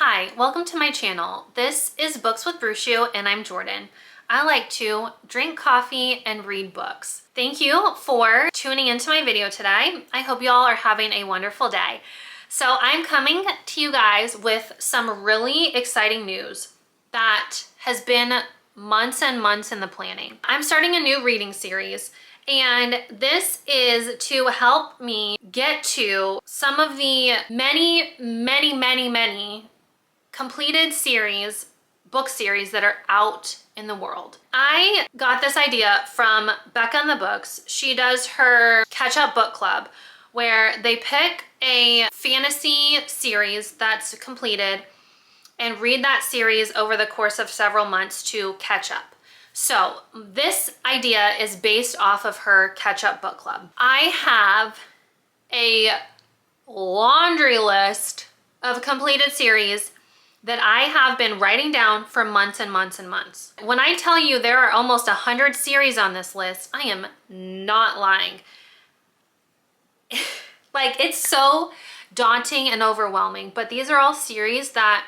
Hi, welcome to my channel. This is Books with Brushu and I'm Jordan. I like to drink coffee and read books. Thank you for tuning into my video today. I hope you all are having a wonderful day. So I'm coming to you guys with some really exciting news that has been months and months in the planning. I'm starting a new reading series, and this is to help me get to some of the many completed book series that are out in the world. I got this idea from Becca and the Books. She does her catch-up book club where they pick a fantasy series that's completed and read that series over the course of several months to catch up. So this idea is based off of her catch-up book club. I have a laundry list of completed series that I have been writing down for months and months and months. When I tell you there are almost 100 series on this list, I am not lying. Like, it's so daunting and overwhelming, but these are all series that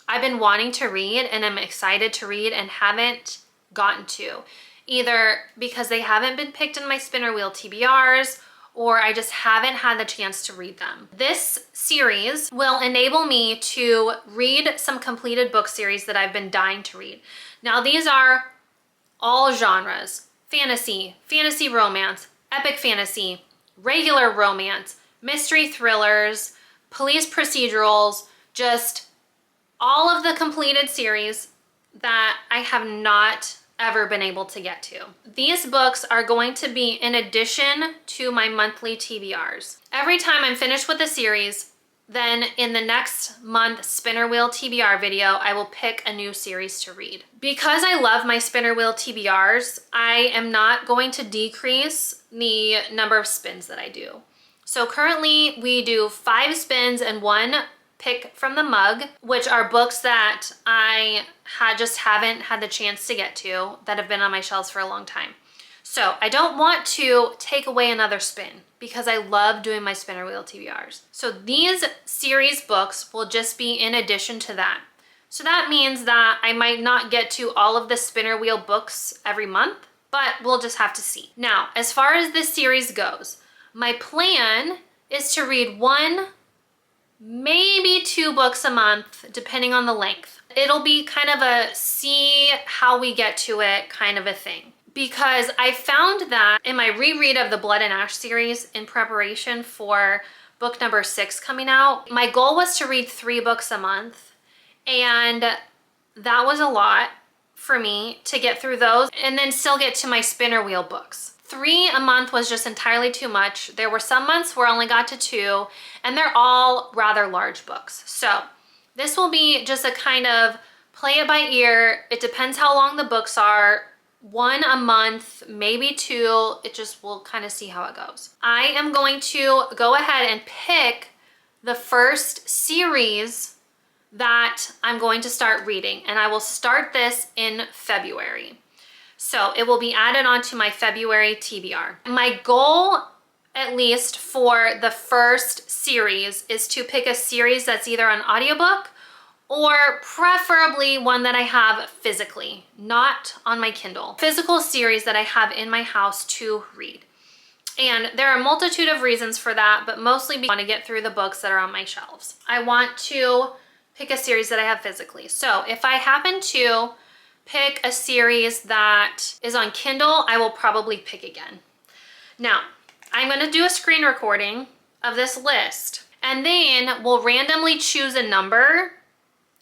I've been wanting to read and I'm excited to read and haven't gotten to, either because they haven't been picked in my spinner wheel TBRs or I just haven't had the chance to read them. This series will enable me to read some completed book series that I've been dying to read. Now, these are all genres: fantasy, fantasy romance, epic fantasy, regular romance, mystery thrillers, police procedurals, just all of the completed series that I have not ever been able to get to. These books are going to be in addition to my monthly TBRs. Every time I'm finished with a series, then in the next month spinner wheel TBR video, I will pick a new series to read. Because I love my spinner wheel TBRs, I am not going to decrease the number of spins that I do. So currently we do 5 spins and 1 pick from the mug, which are books that I just haven't had the chance to get to, that have been on my shelves for a long time. So I don't want to take away another spin because I love doing my spinner wheel TBRs. So these series books will just be in addition to that. So that means that I might not get to all of the spinner wheel books every month, but we'll just have to see. Now, as far as this series goes, my plan is to read 1, maybe 2 books a month, depending on the length. It'll be kind of a see how we get to it kind of a thing. Because I found that in my reread of the Blood and Ash series in preparation for book number 6 coming out, my goal was to read 3 books a month. And that was a lot for me to get through those and then still get to my spinner wheel books. 3 a month was just entirely too much. There were some months where I only got to 2, and they're all rather large books. So this will be just a kind of play it by ear. It depends how long the books are. 1 a month, maybe 2. It just, we'll kind of see how it goes. I am going to go ahead and pick the first series that I'm going to start reading, and I will start this in February. So it will be added onto my February TBR. My goal, at least for the first series, is to pick a series that's either an audiobook or preferably one that I have physically, not on my Kindle. Physical series that I have in my house to read. And there are a multitude of reasons for that, but mostly because I want to get through the books that are on my shelves. I want to pick a series that I have physically. So if I happen to pick a series that is on Kindle, I will probably pick again. Now, I'm going to do a screen recording of this list, and then we'll randomly choose a number,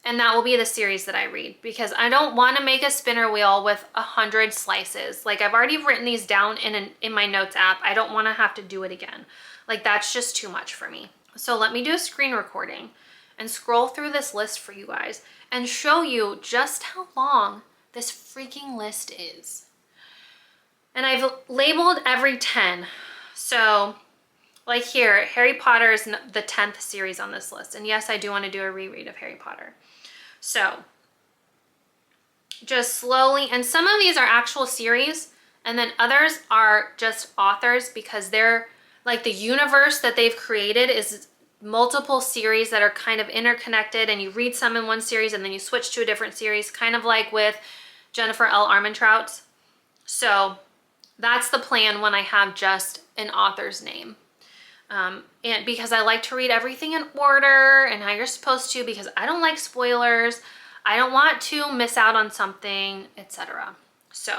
and that will be the series that I read, because I don't want to make a spinner wheel with 100 slices. Like, I've already written these down in my notes app. I don't want to have to do it again. Like, that's just too much for me. So let me do a screen recording and scroll through this list for you guys and show you just how long this freaking list is. And I've labeled every 10. So like here, Harry Potter is the 10th series on this list. And yes, I do want to do a reread of Harry Potter. So just slowly, and some of these are actual series and then others are just authors because they're like the universe that they've created is multiple series that are kind of interconnected, and you read some in one series and then you switch to a different series, kind of like with Jennifer L. Armentrout's. So that's the plan when I have just an author's name. And because I like to read everything in order and how you're supposed to, because I don't like spoilers. I don't want to miss out on something, etc. So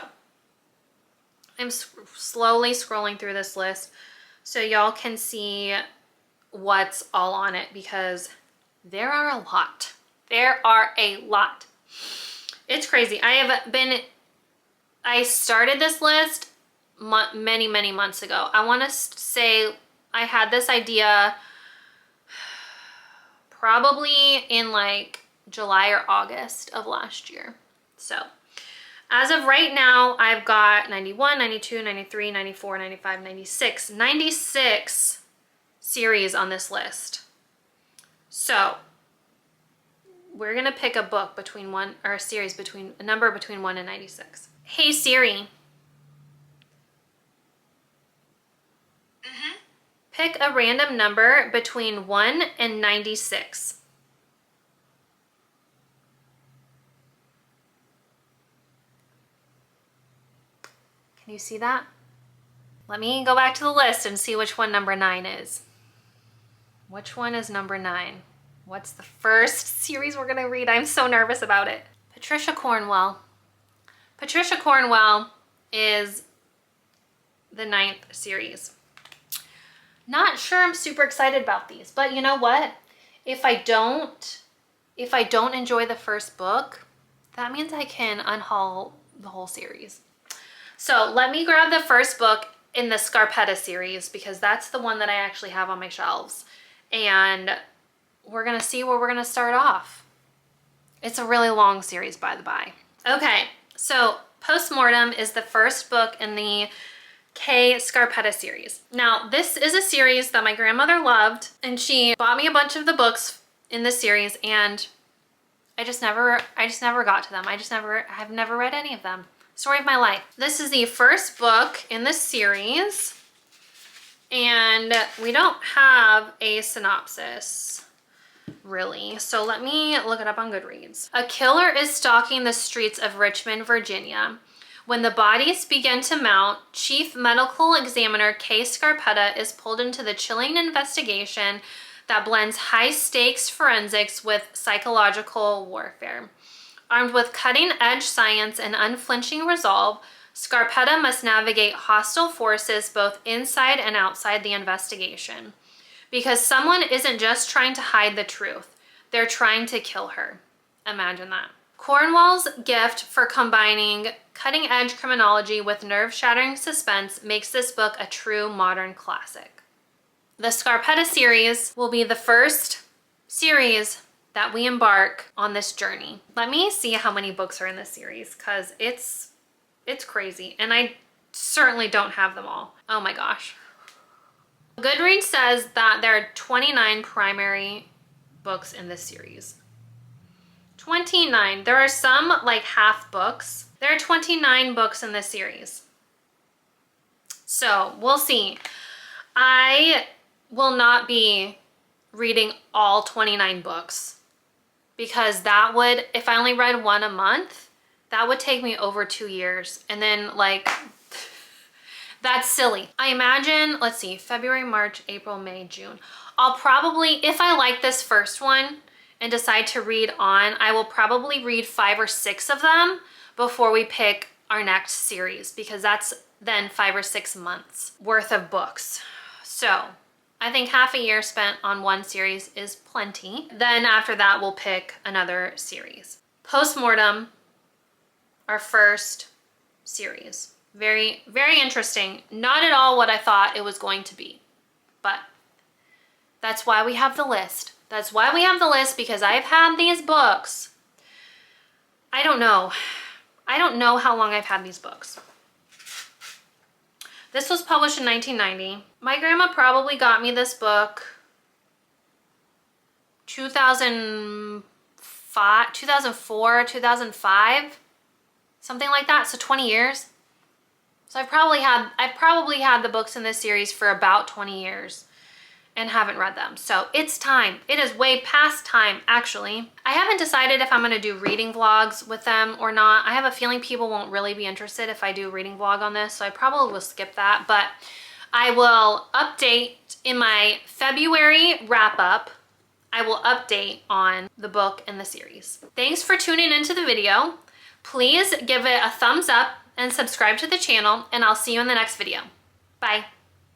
I'm slowly scrolling through this list so y'all can see what's all on it, because there are a lot. There are a lot. It's crazy. I started this list many, many months ago. I want to say I had this idea probably in like July or August of last year. So as of right now, I've got 91, 92, 93, 94, 95, 96, 96 series on this list. So we're gonna pick a book between one, or a series between, a number between 1 and 96. Hey Siri. Pick a random number between 1 and 96. Can you see that? Let me go back to the list and see which one number 9 is. Which one is number 9? What's the first series we're gonna read? I'm so nervous about it. Patricia Cornwell. Patricia Cornwell is the 9th series. Not sure I'm super excited about these, but you know what? If I don't enjoy the first book, that means I can unhaul the whole series. So let me grab the first book in the Scarpetta series, because that's the one that I actually have on my shelves. And we're gonna see where we're gonna start off. It's a really long series, by the by. Okay, so Postmortem is the first book in the K. Scarpetta series. Now, this is a series that my grandmother loved, and she bought me a bunch of the books in this series, and I just never got to them. I've never read any of them. Story of my life. This is the first book in this series, and we don't have a synopsis, really. So let me look it up on Goodreads. A killer is stalking the streets of Richmond, Virginia. When the bodies begin to mount, Chief Medical Examiner K. Scarpetta is pulled into the chilling investigation that blends high-stakes forensics with psychological warfare. Armed with cutting-edge science and unflinching resolve, Scarpetta must navigate hostile forces both inside and outside the investigation. Because someone isn't just trying to hide the truth, they're trying to kill her. Imagine that. Cornwell's gift for combining cutting-edge criminology with nerve-shattering suspense makes this book a true modern classic. The Scarpetta series will be the first series that we embark on this journey. Let me see how many books are in this series, because it's crazy, and I certainly don't have them all. Oh my gosh. Goodreads says that there are 29 primary books in this series. 29. There are some like half books. There are 29 books in this series. So we'll see. I will not be reading all 29 books, because that would, if I only read one a month, that would take me over 2 years. And then like, that's silly. I imagine, let's see, February, March, April, May, June. I'll probably, if I like this first one and decide to read on, I will probably read 5 or 6 of them before we pick our next series, because that's then 5 or 6 months worth of books. So I think half a year spent on one series is plenty. Then after that, we'll pick another series. Postmortem, our first series. Very, very interesting. Not at all what I thought it was going to be, but that's why we have the list. That's why we have the list, because I've had these books. I don't know how long I've had these books. This was published in 1990. My grandma probably got me this book 2005, 2004, 2005, something like that. So 20 years. So I've probably had the books in this series for about 20 years. and haven't read them. So it's time. It is way past time, actually. I haven't decided if I'm gonna do reading vlogs with them or not. I have a feeling people won't really be interested if I do a reading vlog on this, so I probably will skip that, but I will update in my February wrap up. I will update on the book and the series. Thanks for tuning into the video. Please give it a thumbs up and subscribe to the channel, and I'll see you in the next video. Bye.